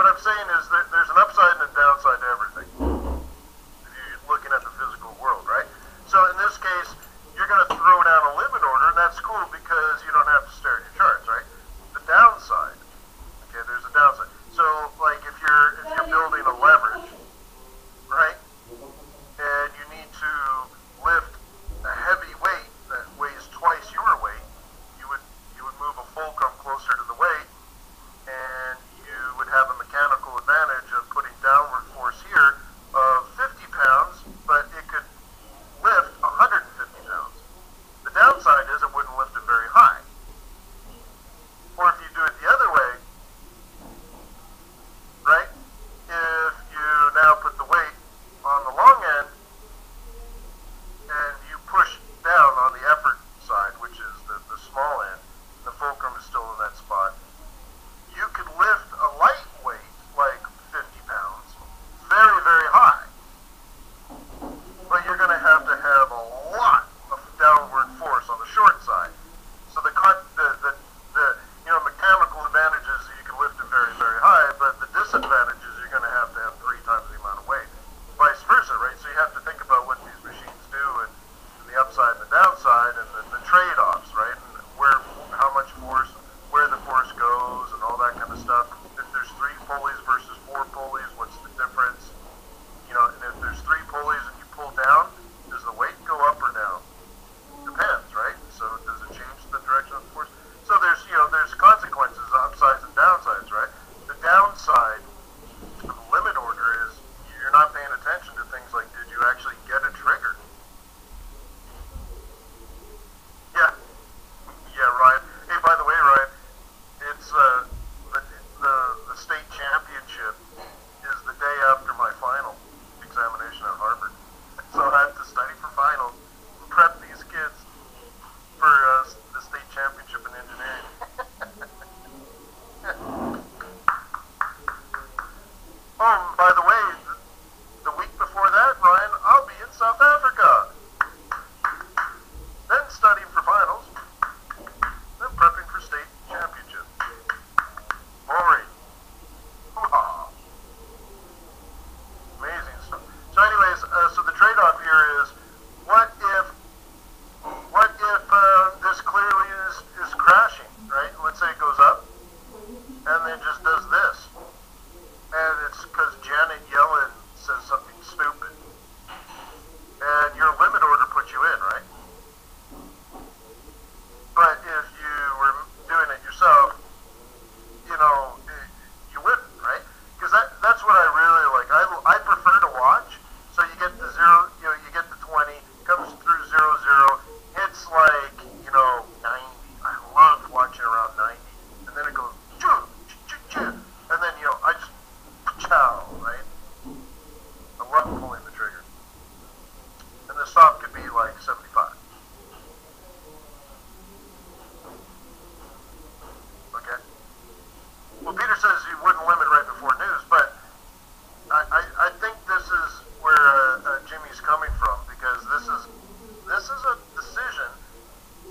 what I'm saying is that there's an upside and a downside to everything. If you're looking at the physical world, right? So in this case, you're going to throw down a limit order, and that's cool because you don't have to stare at your charts, right? The downside, okay, there's a downside. So like if you're building a leverage, right, and you need to lift a heavy weight that weighs twice your weight, you would move a fulcrum closer to the weight, and you would have a mechanical advantage of putting downward force here of 50 pounds, but it could lift 150 pounds. The downside is it wouldn't lift it very high. Or if you do it the other way, right, if you now put the weight on the long end and you push down on the effort side, which is the small end, the fulcrum is still in that spot, you could lift a light weight, like 50 pounds, very, very high. But you're going to have a lot of downward force on the short side. So the mechanical advantages, you can lift it very, very high, but the disadvantages, you're going to have 3 times the amount of weight. Vice versa, right? So you have to think about what these machines do and the upside and the downside and the trade-offs, right? And how much force, where the force goes and all that kind of stuff. If there's 3 pulleys versus 4 pulleys, what's the difference? And if there's 3 pulleys and you pull down, does the weight go up or down? Depends, right? So does it change the direction of the force? So there's consequences, upsides and downsides, right? The downside of the limit order is you're not paying attention to things like, did you actually get a trigger? Yeah. Yeah, Ryan. Hey, by the way, Ryan, it's the state championship is the day after my final examination at Harvard. So I have to study for finals, prep these kids for the state championship in engineering. Oh, by the way, the week before that, Ryan, I'll be in South Africa. Then studying for finals, then prepping for state championship. Boring. Hoo-ha. Amazing stuff. So anyways, so the trade-off here is, what if this clearly is crashing, right? Let's say it goes up, and then just does this. And it's because Janet Yellen says something stupid. And your limit order puts you in, right? But if you were doing it yourself, you wouldn't, right? Because that's what I really like. I prefer to watch. So you get the 0, you get the 20, comes through 0, 0. It's like, 90. I love watching around 90. And then it goes, choo, choo, choo. And then, I just, chow, right? I love pulling the trigger. And the stop could be like 75. Okay? Well, Peter says you wouldn't limit right before news, but I think this is where Jimmy's coming from, because this is a decision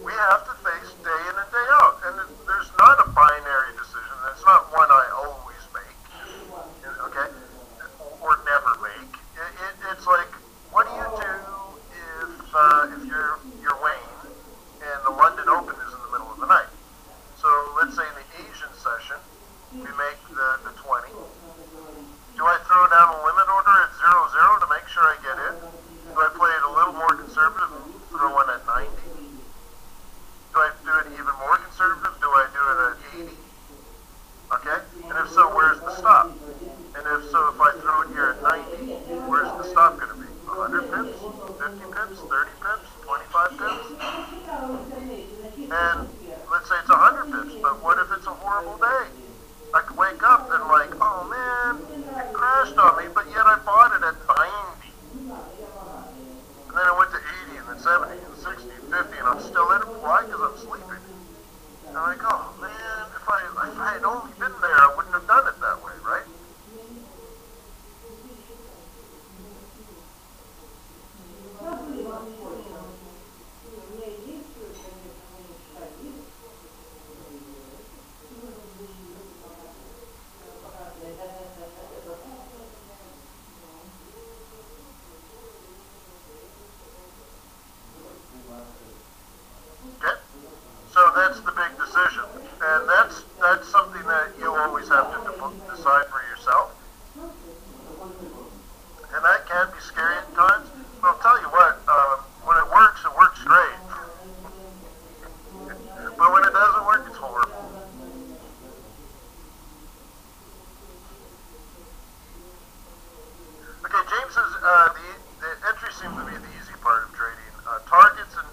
we have to face day in and day out. And there's not a binary decision. It's not one I always make, okay, or never make. It's like, what do you do if you're Wayne and the London Open is in the middle of the night? So let's say in the Asian session, we make the 20, decide for yourself. And that can be scary at times, but I'll tell you what, when it works great. But when it doesn't work, it's horrible. Okay, James says the entry seems to be the easy part of trading. Targets and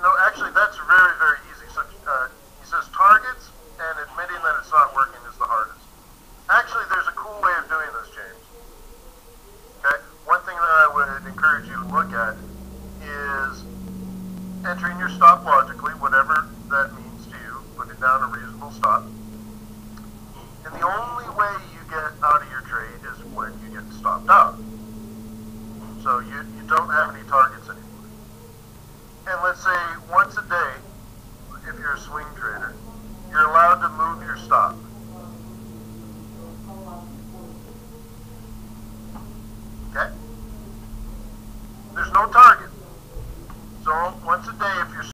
no, actually that's very, very easy. So he says targets and admitting that it's not working is the hardest. Actually, there's a cool way of doing this, James. Okay, one thing that I would encourage you to look at is entering your stop logically, whatever that means to you. Putting down a reasonable stop. And the only way you get out of your trade is when you get stopped out. So you don't have any targets anymore. And let's say once a day, if you're a swing trader, you're allowed to move your stop.